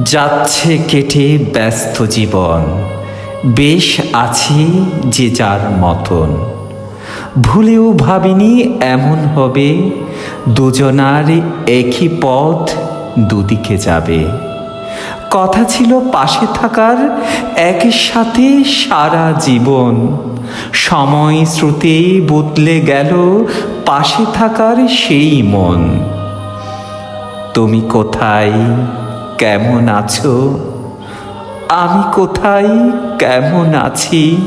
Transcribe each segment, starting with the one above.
যাচ্ছে কেটে ব্যস্ত জীবন, বেশ আছি যে যার মতন। ভুলেও ভাবিনি এমন হবে, দুজনার একই পথ দুদিকে যাবে। কথা ছিল পাশে থাকার একই সাথে সারা জীবন। সময় স্রোতে বদলে গেল পাশে থাকার সেই মন। তুমি কোথায়, কেমন আছো? আমি কোথায়, কেমন আছি?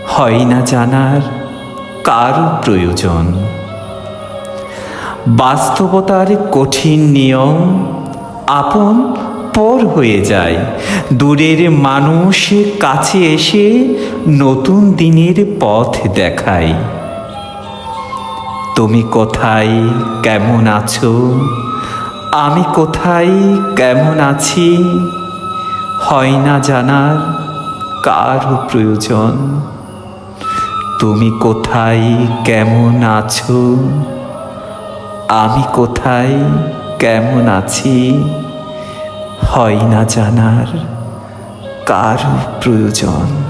হয় না জানার কারো প্রয়োজন। বাস্তবতার কঠিন নিয়ম, আপন পর হয়ে যায়। দূরের মানুষ কাছে এসে নতুন দিনের পথ দেখায়। তুমি কোথায়, কেমন আছো? আমি কোথায়, কেমন আছি? হয় না জানার কারো প্রয়োজন। তুমি কোথায়, কেমন আছো? আমি কোথায়, কেমন আছি? হয় না জানার কারো প্রয়োজন।